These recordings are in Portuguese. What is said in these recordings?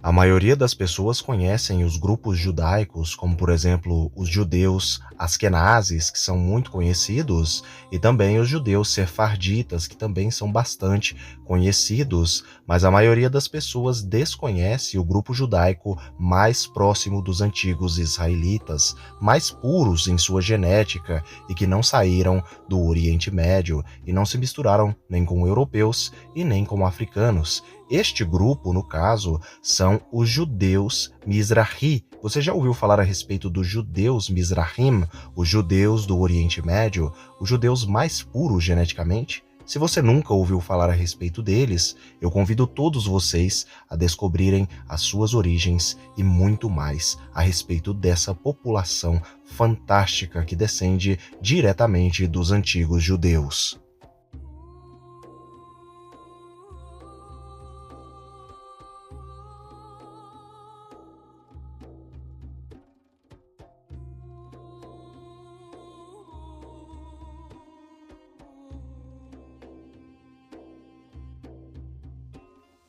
A maioria das pessoas conhecem os grupos judaicos, como por exemplo os judeus askenazes, que são muito conhecidos, e também os judeus sefarditas, que também são bastante conhecidos, mas a maioria das pessoas desconhece o grupo judaico mais próximo dos antigos israelitas, mais puros em sua genética e que não saíram do Oriente Médio e não se misturaram nem com europeus e nem com africanos. Este grupo, no caso, são os judeus Mizrahi. Você já ouviu falar a respeito dos judeus Mizrahim, os judeus do Oriente Médio, os judeus mais puros geneticamente? Se você nunca ouviu falar a respeito deles, eu convido todos vocês a descobrirem as suas origens e muito mais a respeito dessa população fantástica que descende diretamente dos antigos judeus.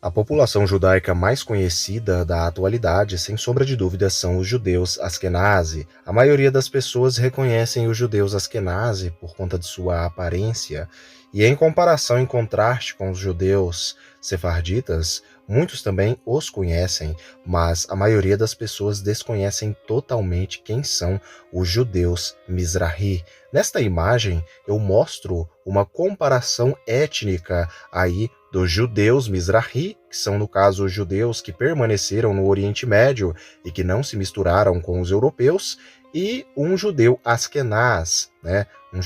A população judaica mais conhecida da atualidade, sem sombra de dúvida, são os judeus Askenazi. A maioria das pessoas reconhecem os judeus Askenazi por conta de sua aparência, e em comparação, em contraste com os judeus sefarditas, muitos também os conhecem, mas a maioria das pessoas desconhecem totalmente quem são os judeus Mizrahi. Nesta imagem, eu mostro uma comparação étnica aí dos judeus Mizrahi, que são, no caso, os judeus que permaneceram no Oriente Médio e que não se misturaram com os europeus, e um judeu Askenaz, né? Um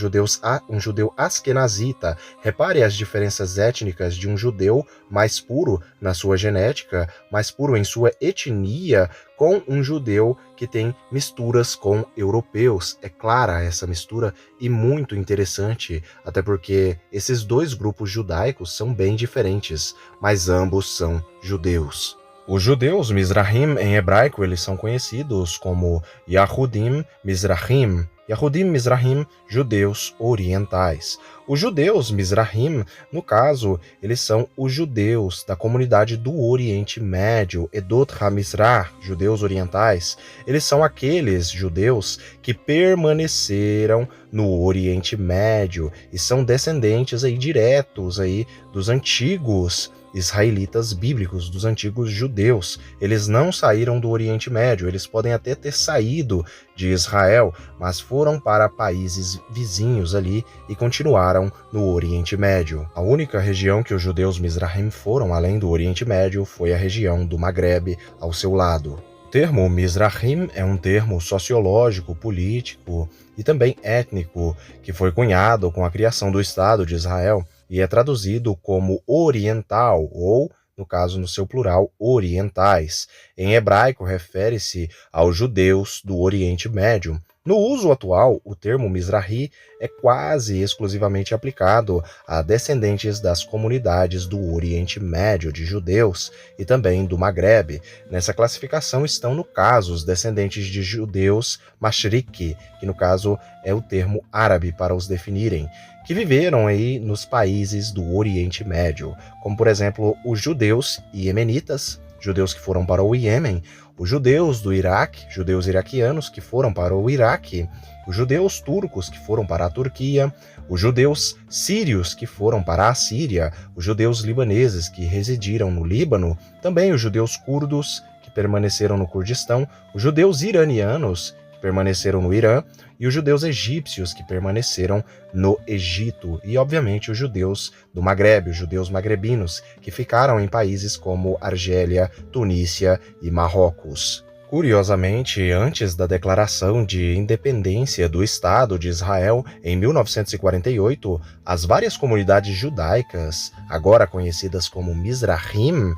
judeu askenazita. Repare as diferenças étnicas de um judeu mais puro na sua genética, mais puro em sua etnia, com um judeu que tem misturas com europeus. É clara essa mistura e muito interessante, até porque esses dois grupos judaicos são bem diferentes, mas ambos são judeus. Os judeus Mizrahim, em hebraico, eles são conhecidos como Yahudim Mizrahim. Yahudim Mizrahim, judeus orientais. Os judeus Mizrahim, no caso, eles são os judeus da comunidade do Oriente Médio, Edot HaMizrah, judeus orientais. Eles são aqueles judeus que permaneceram no Oriente Médio e são descendentes aí diretos aí dos antigos israelitas bíblicos, dos antigos judeus. Eles não saíram do Oriente Médio, eles podem até ter saído de Israel, mas foram para países vizinhos ali e continuaram no Oriente Médio. A única região que os judeus Mizrahim foram além do Oriente Médio foi a região do Maghreb ao seu lado. O termo Mizrahim é um termo sociológico, político e também étnico que foi cunhado com a criação do Estado de Israel e é traduzido como oriental ou, no caso, no seu plural, orientais. Em hebraico, refere-se aos judeus do Oriente Médio. No uso atual, o termo Mizrahi é quase exclusivamente aplicado a descendentes das comunidades do Oriente Médio de judeus e também do Maghreb. Nessa classificação estão, no caso, os descendentes de judeus Mashriqi, que no caso é o termo árabe para os definirem, que viveram aí nos países do Oriente Médio, como por exemplo os judeus iemenitas, judeus que foram para o Iêmen, os judeus do Iraque, judeus iraquianos que foram para o Iraque, os judeus turcos que foram para a Turquia, os judeus sírios que foram para a Síria, os judeus libaneses que residiram no Líbano, também os judeus curdos que permaneceram no Kurdistão, os judeus iranianos que permaneceram no Irã, e os judeus egípcios que permaneceram no Egito, e obviamente os judeus do Maghreb, os judeus magrebinos, que ficaram em países como Argélia, Tunísia e Marrocos. Curiosamente, antes da declaração de independência do Estado de Israel em 1948, as várias comunidades judaicas, agora conhecidas como Mizrahim,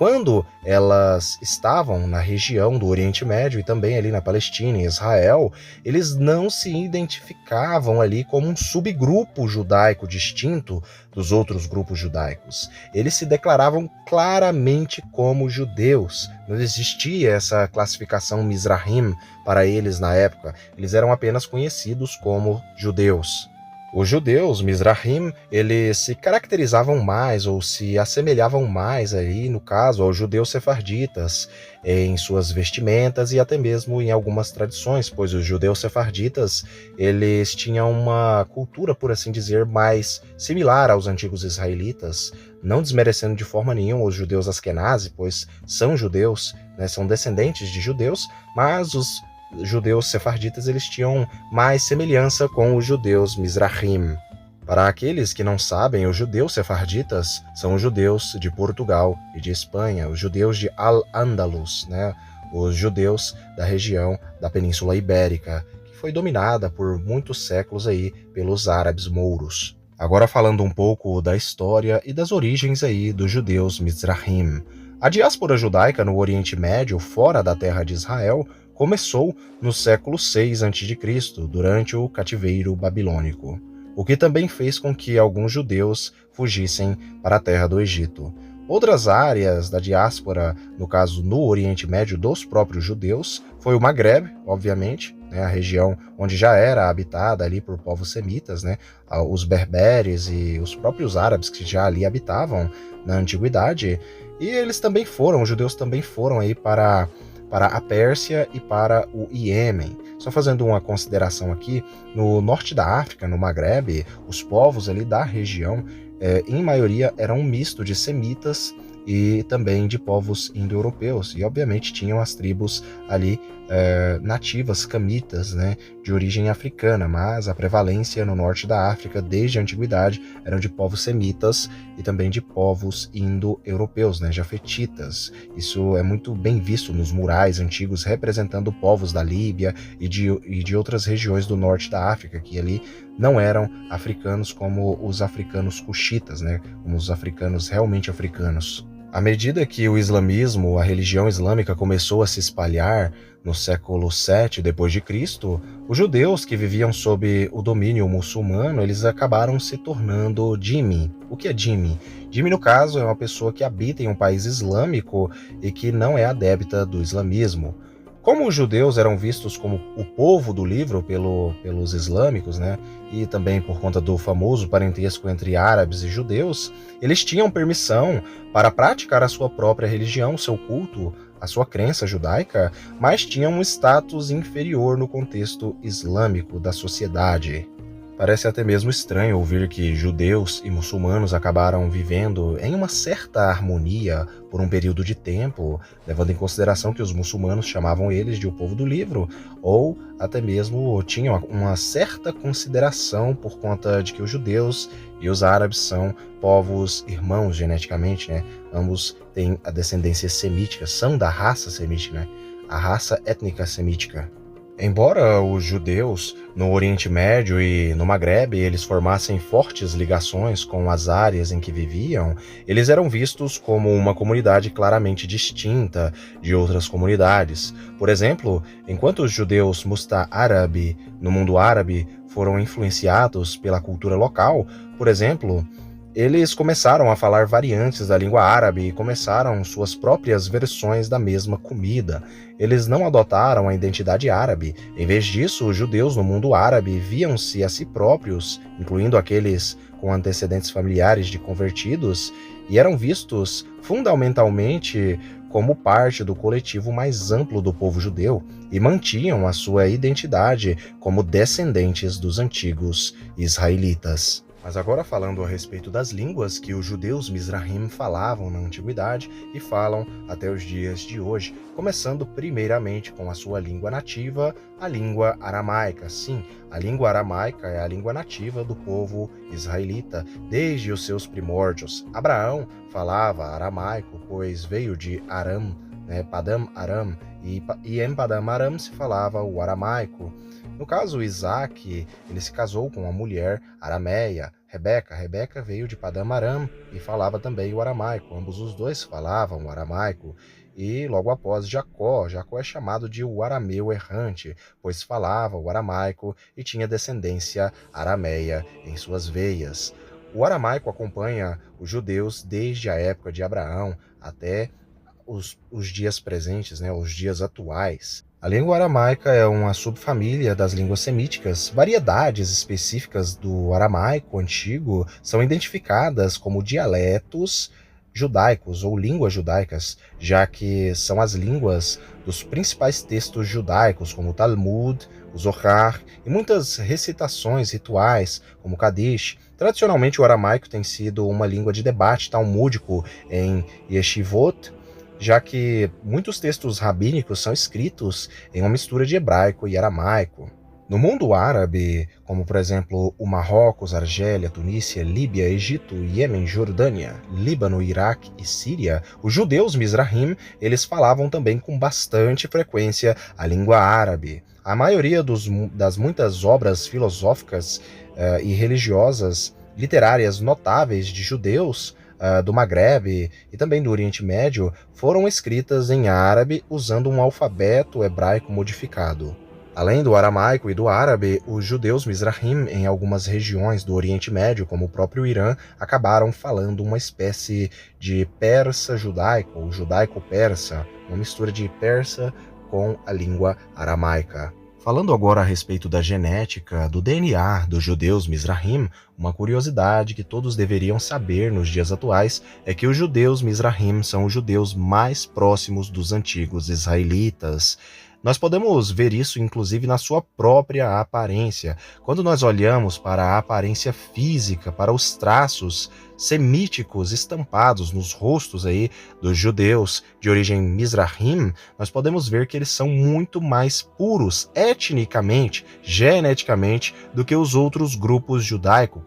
quando elas estavam na região do Oriente Médio e também ali na Palestina e Israel, eles não se identificavam ali como um subgrupo judaico distinto dos outros grupos judaicos. Eles se declaravam claramente como judeus. Não existia essa classificação Mizrahim para eles na época. Eles eram apenas conhecidos como judeus. Os judeus, Mizrahim, eles se caracterizavam mais ou se assemelhavam mais aí, no caso, aos judeus sefarditas, em suas vestimentas e até mesmo em algumas tradições, pois os judeus sefarditas, eles tinham uma cultura, por assim dizer, mais similar aos antigos israelitas, não desmerecendo de forma nenhuma os judeus askenazi, pois são judeus, né, são descendentes de judeus, mas os judeus sefarditas eles tinham mais semelhança com os judeus Mizrahim. Para aqueles que não sabem, os judeus sefarditas são os judeus de Portugal e de Espanha, os judeus de Al-Ándalus, né? Os judeus da região da Península Ibérica, que foi dominada por muitos séculos aí pelos árabes mouros. Agora falando um pouco da história e das origens aí dos judeus Mizrahim. A diáspora judaica no Oriente Médio, fora da terra de Israel, começou no século VI a.C., durante o cativeiro babilônico, o que também fez com que alguns judeus fugissem para a terra do Egito. Outras áreas da diáspora, no caso no Oriente Médio dos próprios judeus, foi o Magreb, obviamente, né, a região onde já era habitada ali por povos semitas, né, os berberes e os próprios árabes que já ali habitavam na antiguidade, e eles também foram, os judeus também foram aí para a Pérsia e para o Iêmen. Só fazendo uma consideração aqui, no norte da África, no Magrebe, os povos ali da região, em maioria, eram um misto de semitas e também de povos indo-europeus, e obviamente tinham as tribos ali nativas camitas, né, de origem africana, mas a prevalência no norte da África desde a antiguidade eram de povos semitas e também de povos indo-europeus, né, jafetitas. Isso é muito bem visto nos murais antigos representando povos da Líbia e de outras regiões do norte da África, que ali não eram africanos como os africanos cuxitas, né, como os africanos realmente africanos. À medida que o islamismo, a religião islâmica, começou a se espalhar no século VII depois de Cristo, os judeus que viviam sob o domínio muçulmano, eles acabaram se tornando dhimmi. O que é dhimmi? Dhimmi, no caso, é uma pessoa que habita em um país islâmico e que não é adepta do islamismo. Como os judeus eram vistos como o povo do livro pelos islâmicos, né, e também por conta do famoso parentesco entre árabes e judeus, eles tinham permissão para praticar a sua própria religião, seu culto, a sua crença judaica, mas tinham um status inferior no contexto islâmico da sociedade. Parece até mesmo estranho ouvir que judeus e muçulmanos acabaram vivendo em uma certa harmonia por um período de tempo, levando em consideração que os muçulmanos chamavam eles de o povo do livro, ou até mesmo tinham uma certa consideração por conta de que os judeus e os árabes são povos irmãos geneticamente, né? Ambos têm a descendência semítica, são da raça semítica, né? A raça étnica semítica. Embora os judeus no Oriente Médio e no Magrebe eles formassem fortes ligações com as áreas em que viviam, eles eram vistos como uma comunidade claramente distinta de outras comunidades. Por exemplo, enquanto os judeus musta-árabe no mundo árabe foram influenciados pela cultura local, por exemplo, eles começaram a falar variantes da língua árabe e começaram suas próprias versões da mesma comida. Eles não adotaram a identidade árabe. Em vez disso, os judeus no mundo árabe viam-se a si próprios, incluindo aqueles com antecedentes familiares de convertidos, e eram vistos fundamentalmente como parte do coletivo mais amplo do povo judeu e mantinham a sua identidade como descendentes dos antigos israelitas. Mas agora falando a respeito das línguas que os judeus Mizrahim falavam na antiguidade e falam até os dias de hoje, começando primeiramente com a sua língua nativa, a língua aramaica. Sim, a língua aramaica é a língua nativa do povo israelita desde os seus primórdios. Abraão falava aramaico, pois veio de Aram, né, Padam Aram, e em Padam Aram se falava o aramaico. No caso, Isaac, ele se casou com uma mulher arameia, Rebeca. Rebeca veio de Padam Aram e falava também o aramaico. Ambos os dois falavam o aramaico. E logo após Jacó é chamado de o arameu errante, pois falava o aramaico e tinha descendência arameia em suas veias. O aramaico acompanha os judeus desde a época de Abraão até os dias presentes, né, os dias atuais. A língua aramaica é uma subfamília das línguas semíticas. Variedades específicas do aramaico antigo são identificadas como dialetos judaicos ou línguas judaicas, já que são as línguas dos principais textos judaicos, como o Talmud, o Zohar e muitas recitações rituais, como o Kadish. Tradicionalmente, o aramaico tem sido uma língua de debate talmúdico em yeshivot, já que muitos textos rabínicos são escritos em uma mistura de hebraico e aramaico. No mundo árabe, como por exemplo o Marrocos, Argélia, Tunísia, Líbia, Egito, Iêmen, Jordânia, Líbano, Iraque e Síria, os judeus Mizrahim, eles falavam também com bastante frequência a língua árabe. A maioria das muitas obras filosóficas e religiosas literárias notáveis de judeus do Magrebe e também do Oriente Médio foram escritas em árabe usando um alfabeto hebraico modificado. Além do aramaico e do árabe, os judeus Mizrahim em algumas regiões do Oriente Médio, como o próprio Irã, acabaram falando uma espécie de persa judaico, ou judaico-persa, uma mistura de persa com a língua aramaica. Falando agora a respeito da genética, do DNA dos judeus Mizrahim, uma curiosidade que todos deveriam saber nos dias atuais é que os judeus Mizrahim são os judeus mais próximos dos antigos israelitas. Nós podemos ver isso inclusive na sua própria aparência. Quando nós olhamos para a aparência física, para os traços semíticos estampados nos rostos aí dos judeus de origem Mizrahim, nós podemos ver que eles são muito mais puros etnicamente, geneticamente, do que os outros grupos judaicos,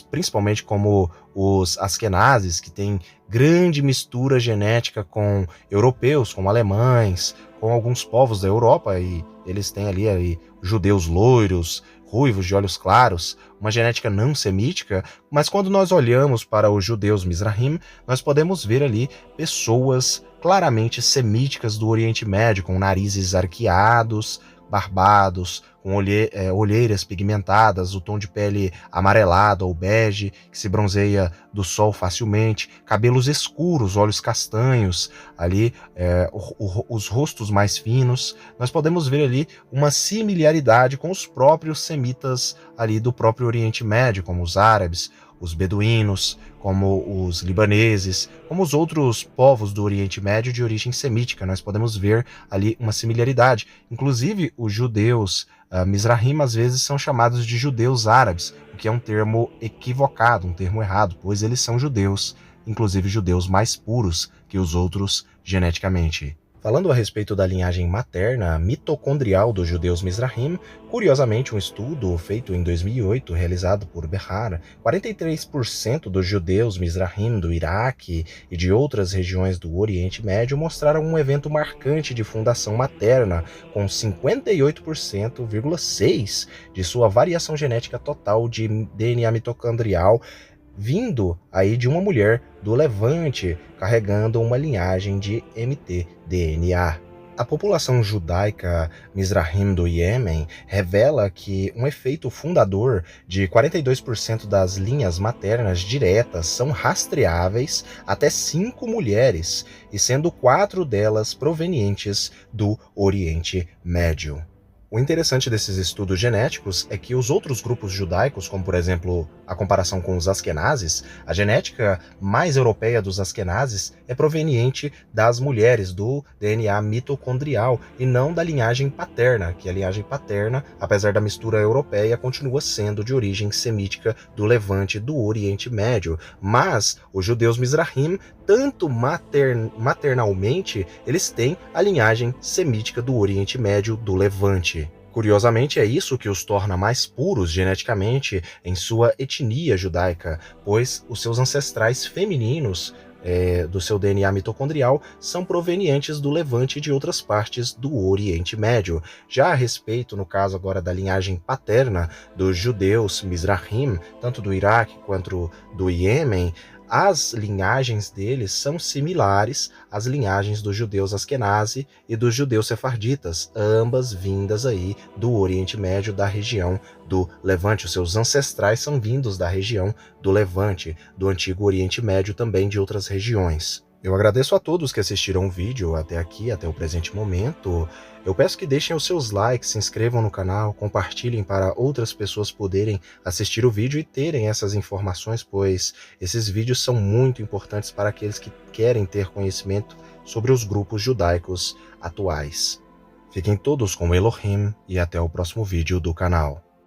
principalmente como os Askenazes, que têm grande mistura genética com europeus, com alemães, com alguns povos da Europa, e eles têm ali judeus loiros, ruivos, de olhos claros, uma genética não semítica, mas quando nós olhamos para os judeus Mizrahim, nós podemos ver ali pessoas claramente semíticas do Oriente Médio, com narizes arqueados, barbados, com olheiras pigmentadas, o tom de pele amarelado ou bege, que se bronzeia do sol facilmente, cabelos escuros, olhos castanhos, ali os rostos mais finos. Nós podemos ver ali uma similaridade com os próprios semitas ali do próprio Oriente Médio, como os árabes, os beduínos, como os libaneses, como os outros povos do Oriente Médio de origem semítica. Nós podemos ver ali uma similaridade. Inclusive, os judeus Mizrahim às vezes são chamados de judeus árabes, o que é um termo equivocado, um termo errado, pois eles são judeus, inclusive judeus mais puros que os outros geneticamente. Falando a respeito da linhagem materna mitocondrial dos judeus Mizrahim, curiosamente um estudo feito em 2008, realizado por Behar, 43% dos judeus Mizrahim do Iraque e de outras regiões do Oriente Médio mostraram um evento marcante de fundação materna, com 58,6% de sua variação genética total de DNA mitocondrial vindo aí de uma mulher do Levante, carregando uma linhagem de mtDNA. A população judaica Mizrahim do Iêmen revela que um efeito fundador de 42% das linhas maternas diretas são rastreáveis até 5 mulheres, e sendo 4 delas provenientes do Oriente Médio. O interessante desses estudos genéticos é que os outros grupos judaicos, como por exemplo a comparação com os Askenazes, a genética mais europeia dos Askenazes é proveniente das mulheres, do DNA mitocondrial, e não da linhagem paterna, que a linhagem paterna, apesar da mistura europeia, continua sendo de origem semítica do Levante, do Oriente Médio. Mas os judeus Mizrahim, tanto maternalmente, eles têm a linhagem semítica do Oriente Médio, do Levante. Curiosamente, é isso que os torna mais puros geneticamente em sua etnia judaica, pois os seus ancestrais femininos do seu DNA mitocondrial são provenientes do Levante e de outras partes do Oriente Médio. Já a respeito, no caso agora da linhagem paterna dos judeus Mizrahim, tanto do Iraque quanto do Iêmen, as linhagens deles são similares às linhagens dos judeus Askenazi e dos judeus sefarditas, ambas vindas aí do Oriente Médio, da região do Levante. Os seus ancestrais são vindos da região do Levante, do antigo Oriente Médio, também de outras regiões. Eu agradeço a todos que assistiram o vídeo até aqui, até o presente momento. Eu peço que deixem os seus likes, se inscrevam no canal, compartilhem para outras pessoas poderem assistir o vídeo e terem essas informações, pois esses vídeos são muito importantes para aqueles que querem ter conhecimento sobre os grupos judaicos atuais. Fiquem todos com Elohim e até o próximo vídeo do canal.